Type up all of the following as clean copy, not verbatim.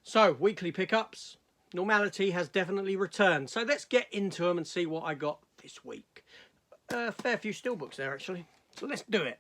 So, weekly pickups. Normality has definitely returned. So let's get into them and see what I got this week. A fair few steelbooks there, actually. So let's do it.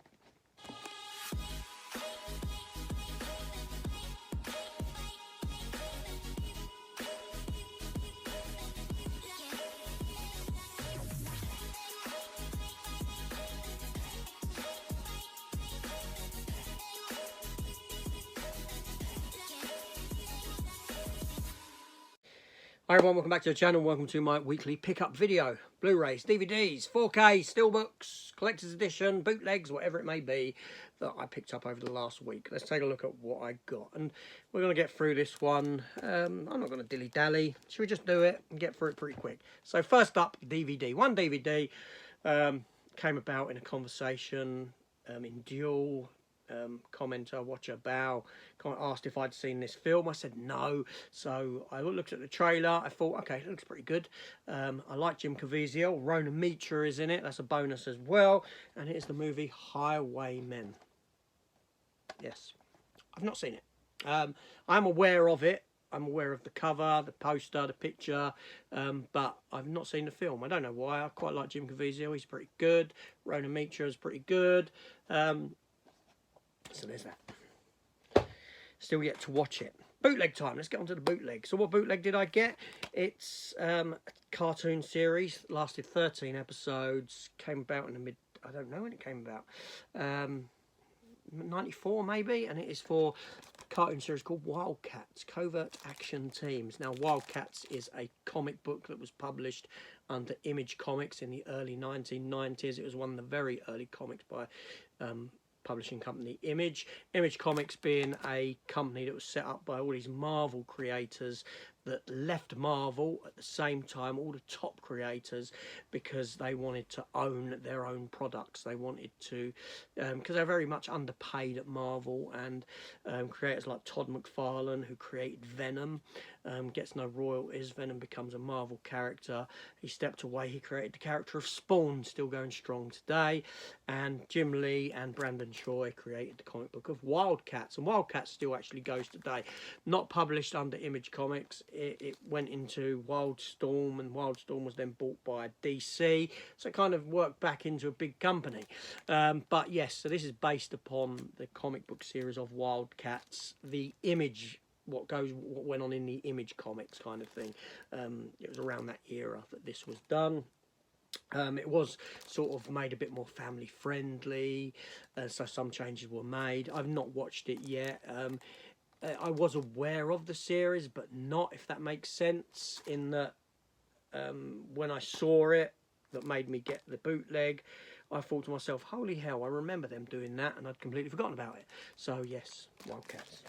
Hi everyone, welcome back to the channel. Welcome to my weekly pickup video. Blu-rays, DVDs, 4K, steelbooks, collector's edition, bootlegs, whatever it may be that I picked up over the last week. Let's take a look at what I got. And we're going to get through this one. I'm not going to dilly-dally. Should we just do it and get through it pretty quick? So first up, DVD. One DVD came about in a conversation in Duel. Commenter, watcher, Bow, asked if I'd seen this film. I said no. So I looked at the trailer. I thought, okay, it looks pretty good. I like Jim Caviezel. Rona Mitra is in it. That's a bonus as well. And it is the movie Highwaymen. Yes, I've not seen it. I'm aware of it. I'm aware of the cover, the poster, the picture, but I've not seen the film. I don't know why. I quite like Jim Caviezel. He's pretty good. Rona Mitra is pretty good. So there's that. Still yet to watch it. Bootleg time. Let's get on to the bootleg. So what bootleg did I get? It's a cartoon series. Lasted 13 episodes. Came about in the mid... I don't know when it came about. 94 maybe. And it is for a cartoon series called Wildcats. Covert Action Teams. Now Wildcats is a comic book that was published under Image Comics in the early 1990s. It was one of the very early comics by... publishing company Image Comics being a company that was set up by all these Marvel creators that left Marvel at the same time, all the top creators, because they wanted to own their own products. They wanted to, because they're very much underpaid at Marvel, and creators like Todd McFarlane, who created Venom, gets no royalties. Venom becomes a Marvel character. He stepped away. He created the character of Spawn, still going strong today, and Jim Lee and Brandon Choi created the comic book of Wildcats, and Wildcats still actually goes today. Not published under Image Comics. It went into Wildstorm, and Wildstorm was then bought by DC, so it kind of worked back into a big company. But yes, so this is based upon the comic book series of Wildcats, the Image, what went on in the Image Comics kind of thing. It was around that era that this was done. It was sort of made a bit more family friendly, so some changes were made. I've not watched it yet. I was aware of the series, but not, if that makes sense, in that when I saw it, that made me get the bootleg, I thought to myself, holy hell, I remember them doing that, and I'd completely forgotten about it. So yes, Wildcats.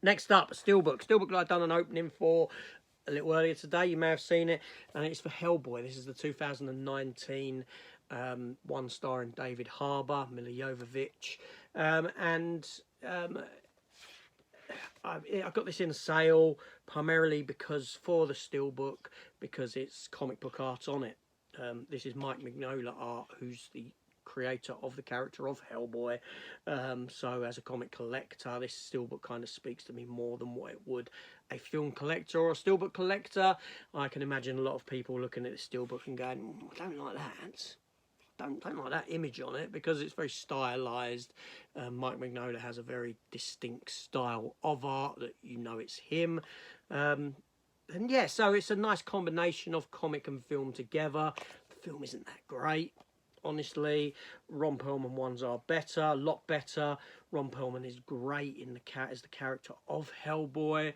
Next up, a steelbook. Steelbook that I've done an opening for a little earlier today. You may have seen it, and it's for Hellboy. This is the 2019 one starring David Harbour, Milla Jovovich, I got this in a sale primarily because for the steelbook, because it's comic book art on it. This is Mike Mignola art, who's the creator of the character of Hellboy. So as a comic collector, this steelbook kind of speaks to me more than what it would a film collector or a steelbook collector. I can imagine a lot of people looking at this steelbook and going, I don't like that. Don't like that image on it, because it's very stylized. Mike Mignola has a very distinct style of art that you know it's him. And yeah, so it's a nice combination of comic and film together. The film isn't that great, honestly. Ron Perlman ones are better, a lot better. Ron Perlman is great in as the character of Hellboy.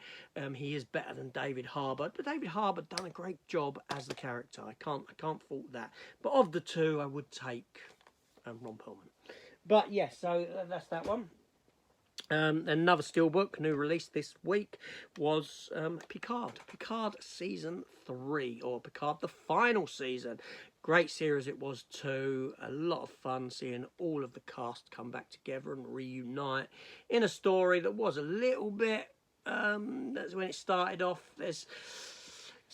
He is better than David Harbour, but David Harbour done a great job as the character. I can't fault that. But of the two, I would take Ron Perlman. But yes, so that's that one. Another steelbook, new release this week, was Picard. Picard Season 3, or Picard the Final Season. Great series it was too. A lot of fun seeing all of the cast come back together and reunite in a story that was a little bit... that's when it started off. There's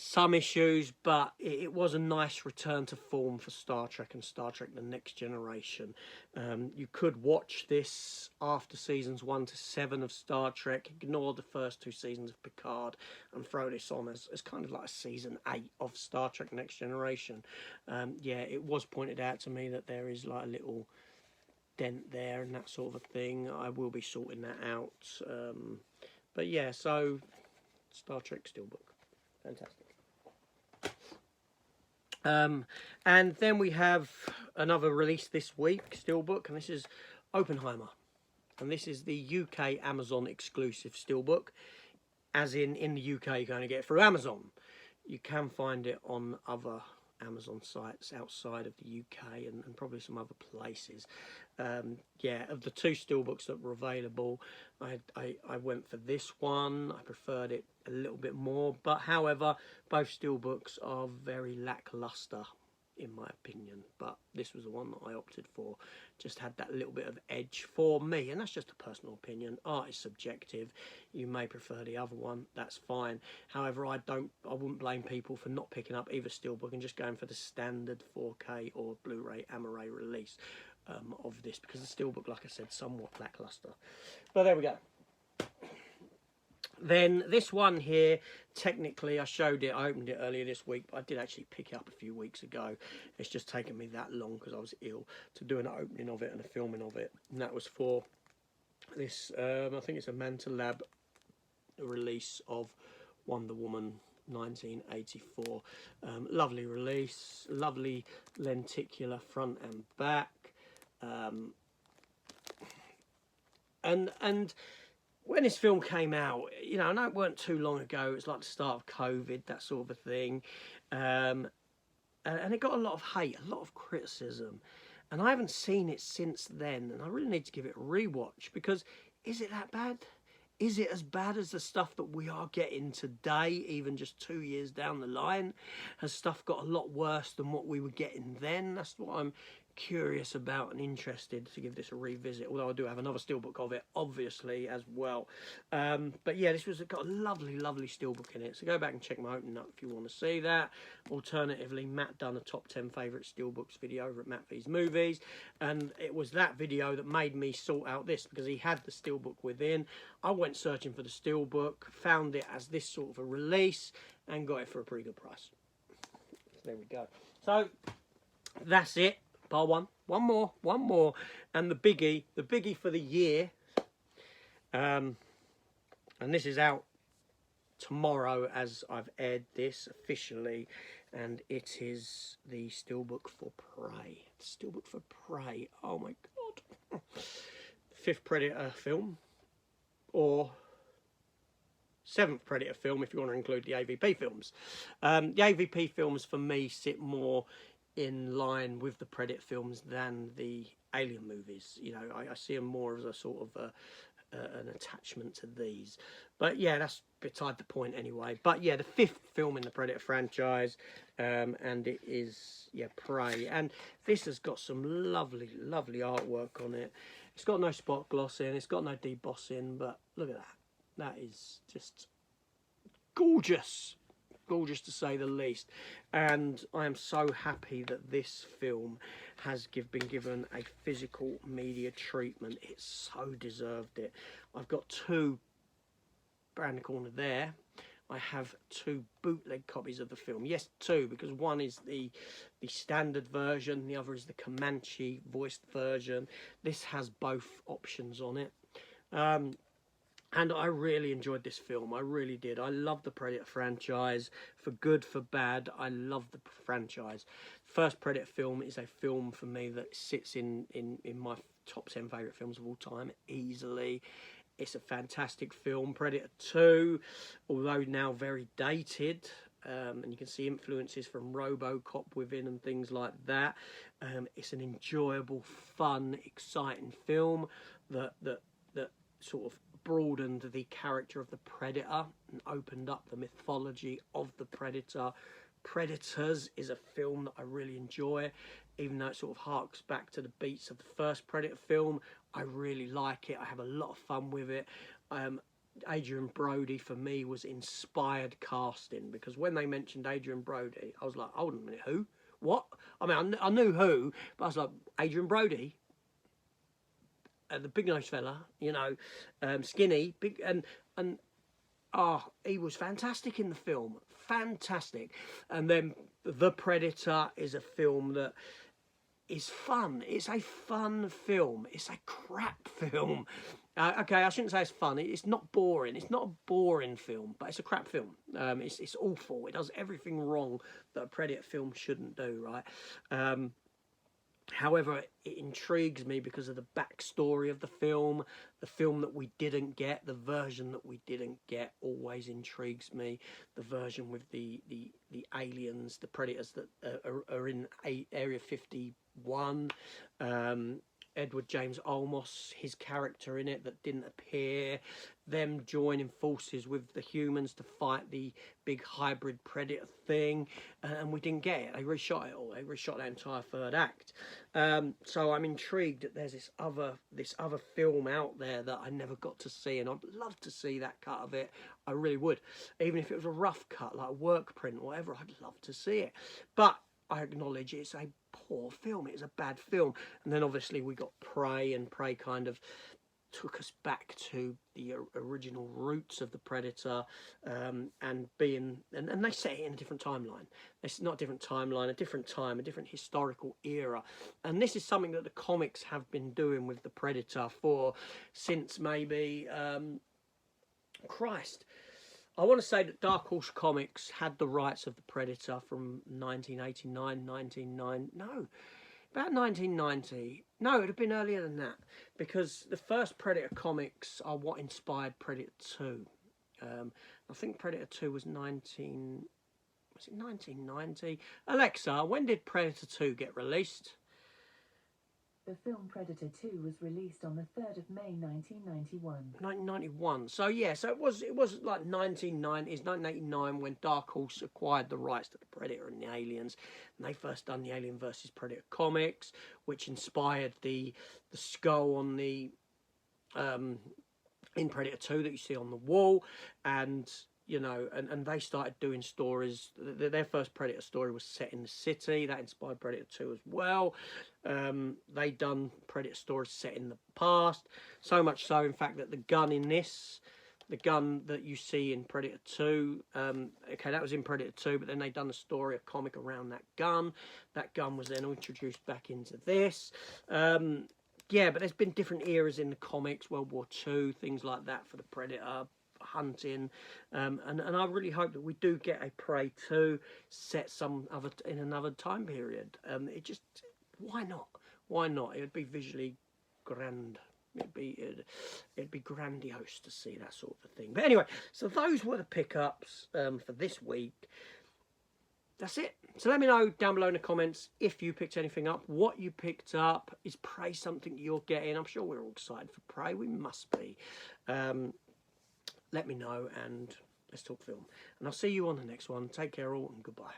some issues, but it was a nice return to form for Star Trek and Star Trek The Next Generation. You could watch this after seasons 1 to 7 of Star Trek, ignore the first 2 seasons of Picard, and throw this on as kind of like a season 8 of Star Trek Next Generation. Yeah, it was pointed out to me that there is like a little dent there and that sort of a thing. I will be sorting that out. But yeah, so Star Trek Steelbook. Fantastic. And then we have another release this week, Steelbook, and this is Oppenheimer. And this is the UK Amazon exclusive Steelbook. As in the UK, you can only get it through Amazon. You can find it on other Amazon sites outside of the UK and probably some other places. Yeah, of the 2 steelbooks that were available, I went for this one. I preferred it a little bit more, but however, both steelbooks are very lackluster in my opinion, but this was the one that I opted for. Just had that little bit of edge for me, and that's just a personal opinion. Art is subjective. You may prefer the other one, that's fine. However, I wouldn't blame people for not picking up either steelbook and just going for the standard 4K or Blu-ray Amaray release of this, because the steelbook, like I said, somewhat lackluster. But there we go. Then this one here, technically I showed it, I opened it earlier this week, but I did actually pick it up a few weeks ago. It's just taken me that long because I was ill to do an opening of it and a filming of it. And that was for this, I think it's a Manta Lab release of Wonder Woman 1984. Lovely release, lovely lenticular front and back. And when this film came out, you know, I know it weren't too long ago, it was like the start of COVID, that sort of a thing, and it got a lot of hate, a lot of criticism, and I haven't seen it since then, and I really need to give it a rewatch, because is it that bad? Is it as bad as the stuff that we are getting today, even just 2 years down the line? Has stuff got a lot worse than what we were getting then? That's what I'm curious about and interested to give this a revisit, although I do have another steelbook of it obviously as well. But yeah, this was got a lovely steelbook in it, so go back and check my opening up if you want to see that. Alternatively, Matt done a top 10 favourite steelbooks video over at Matt V's Movies, and it was that video that made me sort out this, because he had the steelbook within. I went searching for the steelbook, found it as this sort of a release, and got it for a pretty good price. So there we go. So that's it. Bar one more, and the biggie for the year, and this is out tomorrow as I've aired this officially, and it is the Steelbook for Prey. Steelbook for Prey. Oh my god! 5th Predator film, or 7th Predator film if you want to include the AVP films. The AVP films for me sit more in line with the Predator films than the Alien movies. You know, I see them more as a sort of an attachment to these. But yeah, that's beside the point anyway. But yeah, the 5th film in the Predator franchise, and it is, yeah, Prey. And this has got some lovely artwork on it. It's got no spot gloss in, it's got no debossing, but look at that. That is just gorgeous. Gorgeous to say the least, and I am so happy that this film has been given a physical media treatment. It so deserved it. I've got 2 around the corner there. I have 2 bootleg copies of the film. Yes, 2, because one is the standard version, the other is the Comanche voiced version. This has both options on it. And I really enjoyed this film. I really did. I love the Predator franchise. For good, for bad, I love the franchise. First Predator film is a film for me that sits in my top 10 favourite films of all time, easily. It's a fantastic film. Predator 2, although now very dated, and you can see influences from RoboCop within and things like that. It's an enjoyable, fun, exciting film that sort of broadened the character of the Predator and opened up the mythology of the Predator. Predators is a film that I really enjoy, even though it sort of harks back to the beats of the first Predator film. I really like it. I have a lot of fun with it. Adrian Brody for me was inspired casting, because when they mentioned Adrian Brody, I was like, hold on a minute, who? What? I mean, I knew who, but I was like, Adrian Brody, the big nosed fella, you know, skinny, big, and he was fantastic in the film, fantastic. And then The Predator is a film that is fun. It's a fun film. It's a crap film. Okay, I shouldn't say it's fun. It's not boring. It's not a boring film, but it's a crap film. It's awful. It does everything wrong that a Predator film shouldn't do, right? However, it intrigues me because of the backstory of the film that we didn't get, the version that we didn't get always intrigues me. The version with the aliens, the predators that are in Area 51, Edward James Olmos, his character in it that didn't appear, them joining forces with the humans to fight the big hybrid predator thing, and we didn't get it. They reshot it all. They reshot that entire third act. So I'm intrigued that there's this other film out there that I never got to see, and I'd love to see that cut of it. I really would, even if it was a rough cut, like a work print or whatever. I'd love to see it, but I acknowledge it's a poor film. It's a bad film. And then obviously we got Prey, and Prey kind of took us back to the original roots of the Predator, and they set it in a different timeline. It's not a different timeline, a different time, a different historical era. And this is something that the comics have been doing with the Predator since maybe I want to say that Dark Horse Comics had the rights of the Predator from 1989, about 1990. No, it would have been earlier than that, because the first Predator comics are what inspired Predator 2. I think Predator 2 was 1990? Alexa, when did Predator 2 get released? The film Predator 2 was released on the 3rd of May 1991. 1991. So yeah, so it was like 1990s, 1989 when Dark Horse acquired the rights to the Predator and the Aliens, and they first done the Alien versus Predator comics, which inspired the skull on the in Predator 2 that you see on the wall, and you know, and they started doing stories. Their first Predator story was set in the city. That inspired Predator 2 as well. They done Predator stories set in the past. So much so, in fact, that the gun in this, the gun that you see in Predator 2, okay, that was in Predator 2, but then they done a story, a comic around that gun. That gun was then introduced back into this. Yeah, but there's been different eras in the comics, World War II, things like that for the Predator, hunting, and I really hope that we do get a Prey 2 set in another time period. It just, why not? It would be visually grand. It'd be grandiose to see that sort of thing. But anyway, so those were the pickups for this week. That's it. So let me know down below in the comments if you picked anything up, what you picked up. Is Prey something you're getting? I'm sure we're all excited for Prey. We must be. Let me know, and let's talk film. And I'll see you on the next one. Take care all, and goodbye.